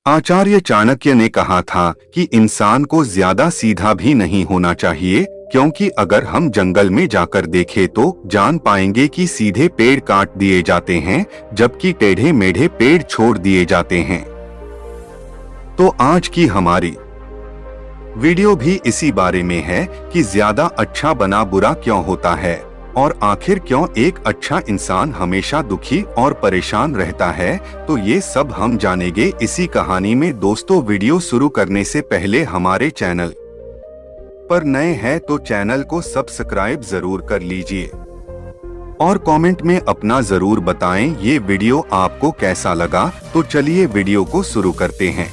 आचार्य चाणक्य ने कहा था कि इंसान को ज्यादा सीधा भी नहीं होना चाहिए, क्योंकि अगर हम जंगल में जाकर देखें तो जान पाएंगे कि सीधे पेड़ काट दिए जाते हैं जबकि टेढ़े मेढ़े पेड़ छोड़ दिए जाते हैं। तो आज की हमारी वीडियो भी इसी बारे में है कि ज्यादा अच्छा बना बुरा क्यों होता है और आखिर क्यों एक अच्छा इंसान हमेशा दुखी और परेशान रहता है। तो ये सब हम जानेंगे इसी कहानी में। दोस्तों, वीडियो शुरू करने से पहले हमारे चैनल पर नए हैं तो चैनल को सब्सक्राइब जरूर कर लीजिए और कमेंट में अपना जरूर बताएं ये वीडियो आपको कैसा लगा। तो चलिए वीडियो को शुरू करते हैं।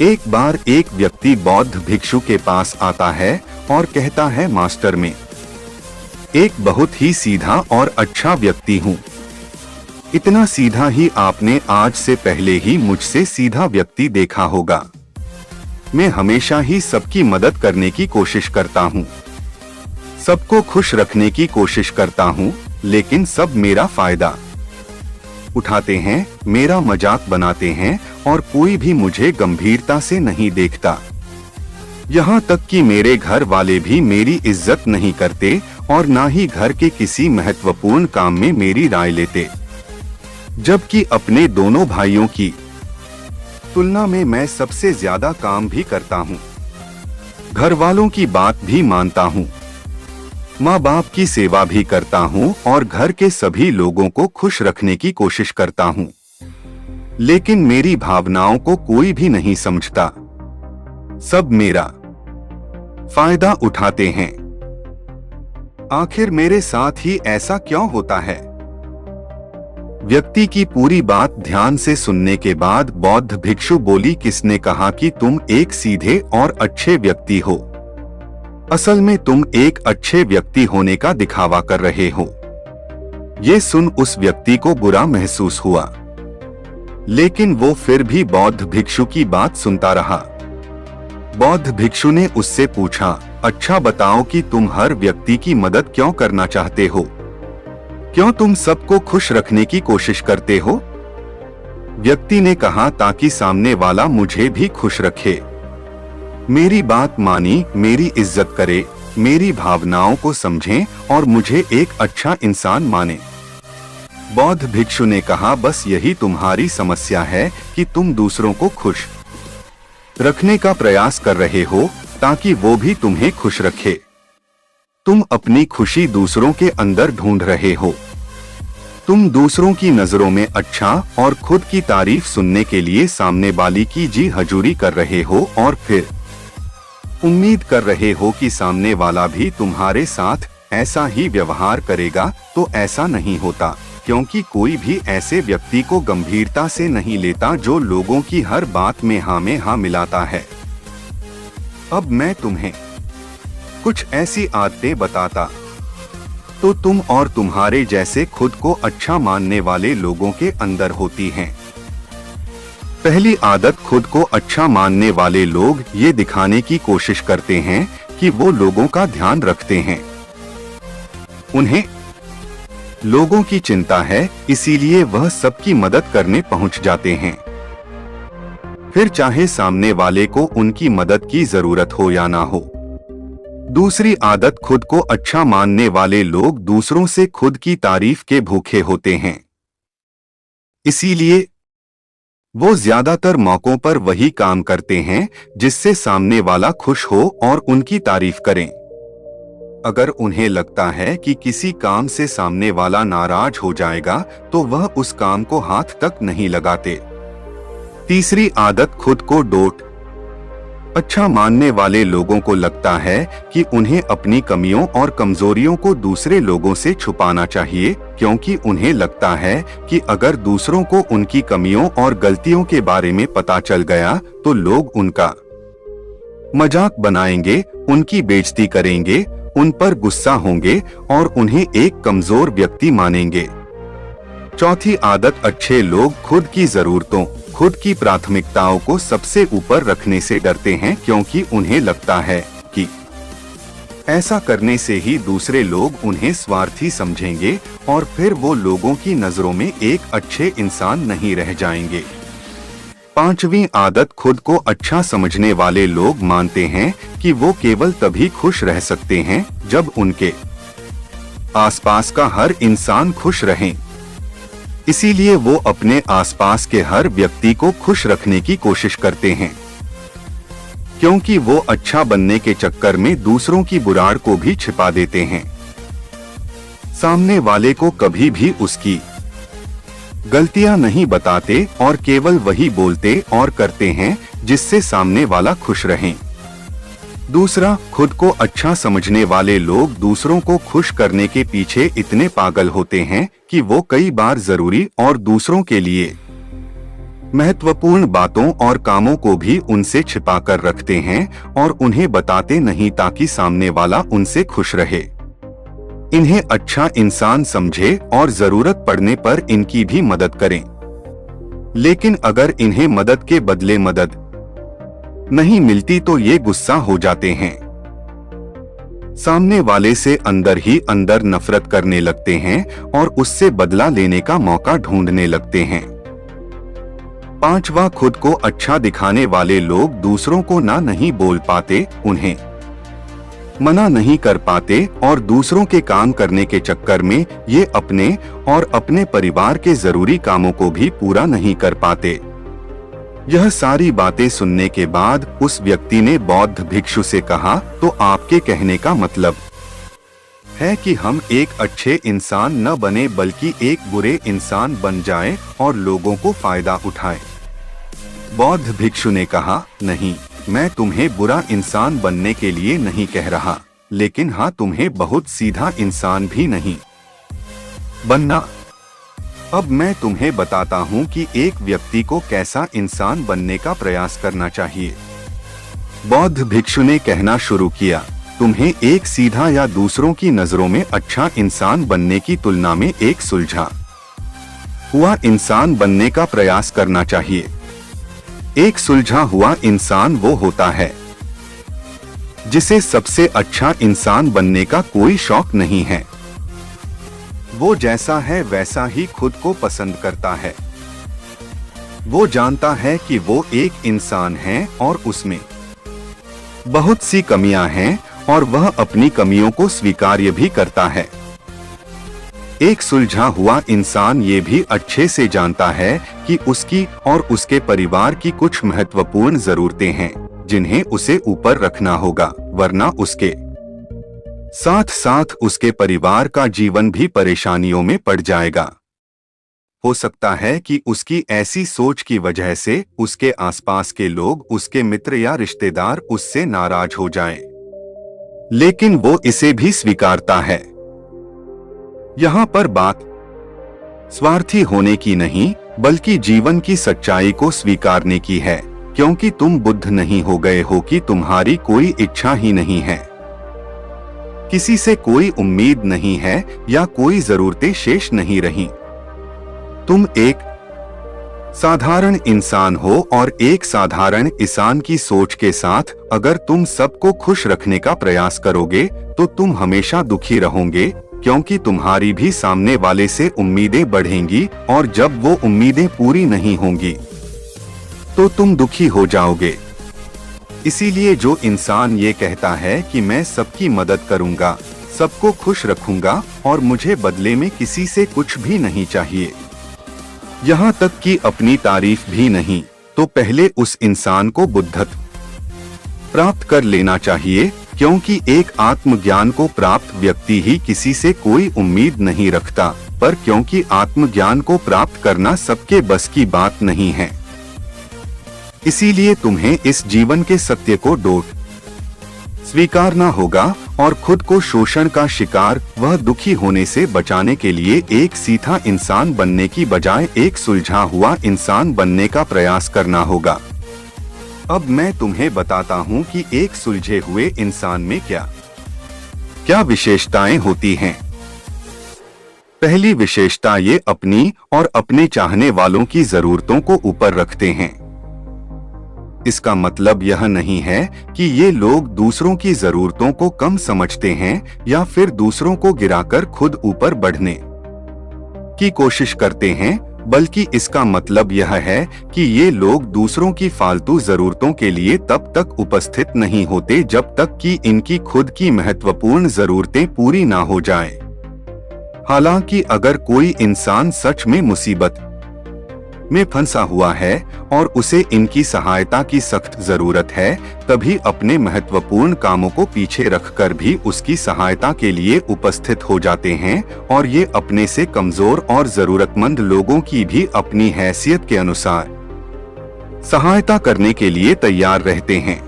एक बार एक व्यक्ति बौद्ध भिक्षु के पास आता है और कहता है, मास्टर में एक बहुत ही सीधा और अच्छा व्यक्ति हूँ। इतना सीधा ही आपने आज से पहले ही मुझसे सीधा व्यक्ति देखा होगा। मैं हमेशा ही सबकी मदद करने की कोशिश करता हूँ, सबको खुश रखने की कोशिश करता हूँ, लेकिन सब मेरा फायदा उठाते हैं, मेरा मजाक बनाते हैं और कोई भी मुझे गंभीरता से नहीं देखता। यहाँ तक कि मेरे घर वाले भी मेरी इज्जत नहीं करते और ना ही घर के किसी महत्वपूर्ण काम में मेरी राय लेते, जबकि अपने दोनों भाइयों की तुलना में मैं सबसे ज्यादा काम भी करता हूँ, घर वालों की बात भी मानता हूँ, माँ बाप की सेवा भी करता हूँ और घर के सभी लोगों को खुश रखने की कोशिश करता हूँ, लेकिन मेरी भावनाओं को कोई भी नहीं समझता। सब मेरा फायदा उठाते हैं। आखिर मेरे साथ ही ऐसा क्यों होता है? व्यक्ति की पूरी बात ध्यान से सुनने के बाद बौद्ध भिक्षु बोली, किसने कहा कि तुम एक सीधे और अच्छे व्यक्ति हो? असल में तुम एक अच्छे व्यक्ति होने का दिखावा कर रहे हो। ये सुन उस व्यक्ति को बुरा महसूस हुआ, लेकिन वो फिर भी बौद्ध भिक्षु की बात सुनता रहा। बौद्ध भिक्षु ने उससे पूछा, अच्छा बताओ कि तुम हर व्यक्ति की मदद क्यों करना चाहते हो? क्यों तुम सबको खुश रखने की कोशिश करते हो? व्यक्ति ने कहा, ताकि सामने वाला मुझे भी खुश रखे, मेरी बात मानी, मेरी इज्जत करे, मेरी भावनाओं को समझे और मुझे एक अच्छा इंसान माने। बौद्ध भिक्षु ने कहा, बस यही तुम्हारी समस्या है कि तुम दूसरों को खुश रखने का प्रयास कर रहे हो ताकि वो भी तुम्हें खुश रखे। तुम अपनी खुशी दूसरों के अंदर ढूंढ रहे हो। तुम दूसरों की नजरों में अच्छा और खुद की तारीफ सुनने के लिए सामने वाली की जी हजूरी कर रहे हो और फिर उम्मीद कर रहे हो कि सामने वाला भी तुम्हारे साथ ऐसा ही व्यवहार करेगा। तो ऐसा नहीं होता, क्योंकि कोई भी ऐसे व्यक्ति को गंभीरता से नहीं लेता जो लोगों की हर बात में हाँ मिलाता है। अब मैं तुम्हें कुछ ऐसी आदतें बताता तो तुम और तुम्हारे जैसे खुद को अच्छा मानने वाले लोगों के अंदर होती हैं। पहली आदत, खुद को अच्छा मानने वाले लोग ये दिखाने की कोशिश करते हैं कि वो लोगों का ध्यान रखते हैं। उन्हें लोगों की चिंता है, इसीलिए वह सबकी मदद करने पहुंच जाते हैं, फिर चाहे सामने वाले को उनकी मदद की जरूरत हो या ना हो। दूसरी आदत, खुद को अच्छा मानने वाले लोग दूसरों से खुद की तारीफ के भूखे होते हैं, इसीलिए वो ज्यादातर मौकों पर वही काम करते हैं जिससे सामने वाला खुश हो और उनकी तारीफ करें। अगर उन्हें लगता है कि किसी काम से सामने वाला नाराज हो जाएगा तो वह उस काम को हाथ तक नहीं लगाते। तीसरी आदत, खुद को डोट अच्छा मानने वाले लोगों को लगता है कि उन्हें अपनी कमियों और कमजोरियों को दूसरे लोगों से छुपाना चाहिए, क्योंकि उन्हें लगता है कि अगर दूसरों को उनकी कमियों और गलतियों के बारे में पता चल गया तो लोग उनका मजाक बनाएंगे, उनकी बेइज्जती करेंगे, उन पर गुस्सा होंगे और उन्हें एक कमजोर व्यक्ति मानेंगे। चौथी आदत, अच्छे लोग खुद की जरूरतों, खुद की प्राथमिकताओं को सबसे ऊपर रखने से डरते हैं, क्योंकि उन्हें लगता है कि ऐसा करने से ही दूसरे लोग उन्हें स्वार्थी समझेंगे और फिर वो लोगों की नजरों में एक अच्छे इंसान नहीं रह जाएंगे। पांचवी आदत, खुद को अच्छा समझने वाले लोग मानते हैं कि वो केवल तभी खुश रह सकते हैं जब उनके आसपास का हर इंसान खुश रहे। इसीलिए वो अपने आसपास के हर व्यक्ति को खुश रखने की कोशिश करते हैं, क्योंकि वो अच्छा बनने के चक्कर में दूसरों की बुराई को भी छिपा देते हैं। सामने वाले को कभी भी उसकी गलतियां नहीं बताते और केवल वही बोलते और करते हैं जिससे सामने वाला खुश रहे। दूसरा, खुद को अच्छा समझने वाले लोग दूसरों को खुश करने के पीछे इतने पागल होते हैं कि वो कई बार जरूरी और दूसरों के लिए महत्वपूर्ण बातों और कामों को भी उनसे छिपा कर रखते हैं और उन्हें बताते नहीं ताकि सामने वाला उनसे खुश रहे। इन्हें अच्छा इंसान समझे और जरूरत पड़ने पर इनकी भी मदद करें। लेकिन अगर इन्हें मदद के बदले मदद नहीं मिलती तो ये गुस्सा हो जाते हैं। सामने वाले से अंदर ही अंदर नफरत करने लगते हैं और उससे बदला लेने का मौका ढूंढने लगते हैं। पांचवा, खुद को अच्छा दिखाने वाले लोग दूसरों को ना नहीं बोल पाते, उन्हें मना नहीं कर पाते और दूसरों के काम करने के चक्कर में ये अपने और अपने परिवार के जरूरी कामों को भी पूरा नहीं कर पाते। यह सारी बातें सुनने के बाद उस व्यक्ति ने बौद्ध भिक्षु से कहा, तो आपके कहने का मतलब है कि हम एक अच्छे इंसान न बने बल्कि एक बुरे इंसान बन जाएं और लोगों को फायदा उठाएं। बौद्ध भिक्षु ने कहा, नहीं, मैं तुम्हें बुरा इंसान बनने के लिए नहीं कह रहा, लेकिन हाँ, तुम्हें बहुत सीधा इंसान भी नहीं बनना। अब मैं तुम्हें बताता हूँ कि एक व्यक्ति को कैसा इंसान बनने का प्रयास करना चाहिए। बौद्ध भिक्षु ने कहना शुरू किया, तुम्हें एक सीधा या दूसरों की नजरों में अच्छा इंसान बनने की तुलना में एक सुलझा हुआ इंसान बनने का प्रयास करना चाहिए। एक सुलझा हुआ इंसान वो होता है जिसे सबसे अच्छा इंसान बनने का कोई शौक नहीं है। वो जैसा है वैसा ही खुद को पसंद करता है। वो जानता है कि वो एक इंसान है और उसमें बहुत सी कमियां हैं और वह अपनी कमियों को स्वीकार्य भी करता है। एक सुलझा हुआ इंसान ये भी अच्छे से जानता है कि उसकी और उसके परिवार की कुछ महत्वपूर्ण जरूरतें हैं जिन्हें उसे ऊपर रखना होगा, वरना उसके साथ साथ उसके परिवार का जीवन भी परेशानियों में पड़ जाएगा। हो सकता है कि उसकी ऐसी सोच की वजह से उसके आसपास के लोग, उसके मित्र या रिश्तेदार उससे नाराज हो जाएं, लेकिन वो इसे भी स्वीकारता है। यहाँ पर बात स्वार्थी होने की नहीं बल्कि जीवन की सच्चाई को स्वीकारने की है, क्योंकि तुम बुद्ध नहीं हो गए हो कि तुम्हारी कोई इच्छा ही नहीं है, किसी से कोई उम्मीद नहीं है या कोई जरूरतें शेष नहीं रही। तुम एक साधारण इंसान हो और एक साधारण इंसान की सोच के साथ अगर तुम सबको खुश रखने का प्रयास करोगे तो तुम हमेशा दुखी रहोगे, क्योंकि तुम्हारी भी सामने वाले से उम्मीदें बढ़ेंगी और जब वो उम्मीदें पूरी नहीं होंगी तो तुम दुखी हो जाओगे। इसीलिए जो इंसान ये कहता है कि मैं सबकी मदद करूंगा, सबको खुश रखूंगा और मुझे बदले में किसी से कुछ भी नहीं चाहिए, यहाँ तक कि अपनी तारीफ भी नहीं, तो पहले उस इंसान को बुद्धत्व प्राप्त कर लेना चाहिए, क्योंकि एक आत्मज्ञान को प्राप्त व्यक्ति ही किसी से कोई उम्मीद नहीं रखता, पर क्योंकि आत्मज्ञान को प्राप्त करना सबके बस की बात नहीं है, इसीलिए तुम्हें इस जीवन के सत्य को डोट स्वीकारना होगा और खुद को शोषण का शिकार वह दुखी होने से बचाने के लिए एक सीधा इंसान बनने की बजाय एक सुलझा हुआ इंसान बनने का प्रयास करना होगा। अब मैं तुम्हें बताता हूँ कि एक सुलझे हुए इंसान में क्या क्या विशेषताएं होती हैं। पहली विशेषता, ये अपनी और अपने चाहने वालों की जरूरतों को ऊपर रखते हैं। इसका मतलब यह नहीं है कि ये लोग दूसरों की जरूरतों को कम समझते हैं या फिर दूसरों को गिराकर खुद ऊपर बढ़ने की कोशिश करते हैं, बल्कि इसका मतलब यह है कि ये लोग दूसरों की फालतू जरूरतों के लिए तब तक उपस्थित नहीं होते जब तक कि इनकी खुद की महत्वपूर्ण जरूरतें पूरी ना हो जाएं। हालांकि अगर कोई इंसान सच में मुसीबत में फंसा हुआ है और उसे इनकी सहायता की सख्त जरूरत है, तभी अपने महत्वपूर्ण कामों को पीछे रखकर भी उसकी सहायता के लिए उपस्थित हो जाते हैं और ये अपने से कमजोर और जरूरतमंद लोगों की भी अपनी हैसियत के अनुसार सहायता करने के लिए तैयार रहते हैं।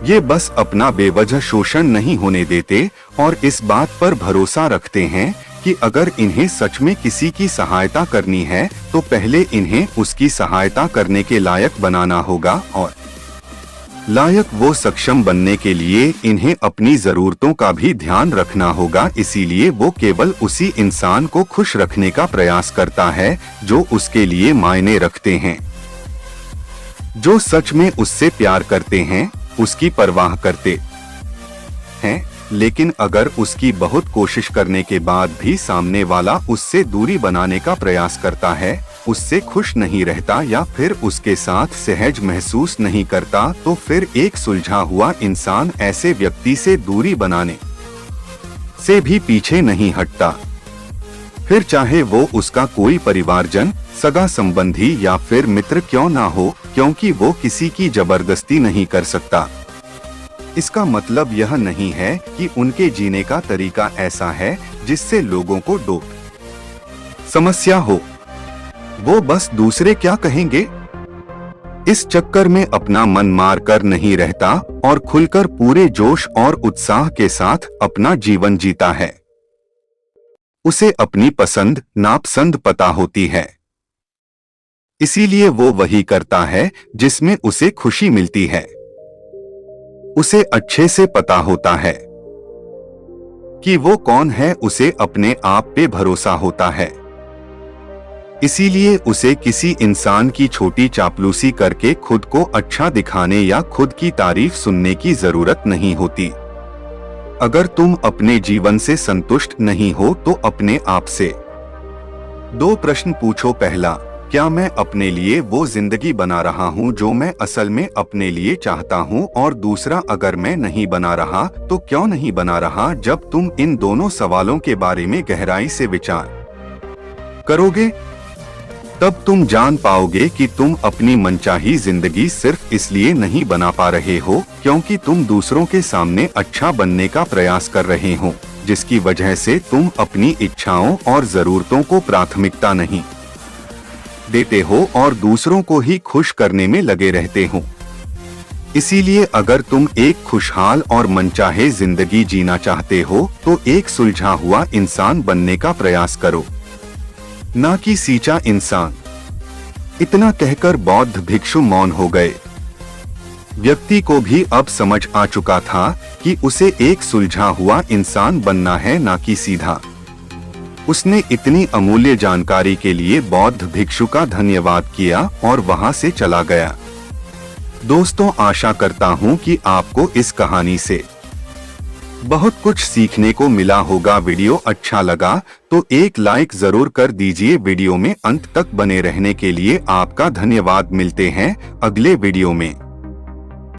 ये बस अपना बेवजह शोषण नहीं होने देते और इस बात पर भरोसा रखते हैं कि अगर इन्हें सच में किसी की सहायता करनी है तो पहले इन्हें उसकी सहायता करने के लायक बनाना होगा और लायक वो सक्षम बनने के लिए इन्हें अपनी जरूरतों का भी ध्यान रखना होगा। इसीलिए वो केवल उसी इंसान को खुश रखने का प्रयास करता है जो उसके लिए मायने रखते हैं, जो सच में उससे प्यार करते हैं, उसकी परवाह करते हैं। लेकिन अगर उसकी बहुत कोशिश करने के बाद भी सामने वाला उससे दूरी बनाने का प्रयास करता है, उससे खुश नहीं रहता या फिर उसके साथ सहज महसूस नहीं करता, तो फिर एक सुलझा हुआ इंसान ऐसे व्यक्ति से दूरी बनाने से भी पीछे नहीं हटता, फिर चाहे वो उसका कोई परिवारजन, सगा संबंधी या फिर मित्र क्यों ना हो, क्योंकि वो किसी की जबरदस्ती नहीं कर सकता। इसका मतलब यह नहीं है कि उनके जीने का तरीका ऐसा है जिससे लोगों को डोट समस्या हो। वो बस दूसरे क्या कहेंगे इस चक्कर में अपना मन मार कर नहीं रहता और खुलकर पूरे जोश और उत्साह के साथ अपना जीवन जीता है। उसे अपनी पसंद नापसंद पता होती है, इसीलिए वो वही करता है जिसमें उसे खुशी मिलती है। उसे अच्छे से पता होता है कि वो कौन है, उसे अपने आप पे भरोसा होता है। इसीलिए उसे किसी इंसान की छोटी चापलूसी करके खुद को अच्छा दिखाने या खुद की तारीफ सुनने की जरूरत नहीं होती। अगर तुम अपने जीवन से संतुष्ट नहीं हो तो अपने आप से 2 प्रश्न पूछो। पहला, क्या मैं अपने लिए वो जिंदगी बना रहा हूँ जो मैं असल में अपने लिए चाहता हूँ? और दूसरा, अगर मैं नहीं बना रहा तो क्यों नहीं बना रहा? जब तुम इन दोनों सवालों के बारे में गहराई से विचार करोगे तब तुम जान पाओगे कि तुम अपनी मनचाही जिंदगी सिर्फ इसलिए नहीं बना पा रहे हो क्योंकि तुम दूसरों के सामने अच्छा बनने का प्रयास कर रहे हो, जिसकी वजह से तुम अपनी इच्छाओं और जरूरतों को प्राथमिकता नहीं देते हो और दूसरों को ही खुश करने में लगे रहते हो। इसीलिए अगर तुम एक खुशहाल और मनचाहे जिंदगी जीना चाहते हो तो एक सुलझा हुआ इंसान बनने का प्रयास करो, ना कि सींचा इंसान। इतना कहकर बौद्ध भिक्षु मौन हो गए। व्यक्ति को भी अब समझ आ चुका था कि उसे एक सुलझा हुआ इंसान बनना है, ना कि सीधा। उसने इतनी अमूल्य जानकारी के लिए बौद्ध भिक्षु का धन्यवाद किया और वहां से चला गया। दोस्तों, आशा करता हूं कि आपको इस कहानी से बहुत कुछ सीखने को मिला होगा। वीडियो अच्छा लगा तो एक लाइक जरूर कर दीजिए। वीडियो में अंत तक बने रहने के लिए आपका धन्यवाद। मिलते हैं अगले वीडियो में।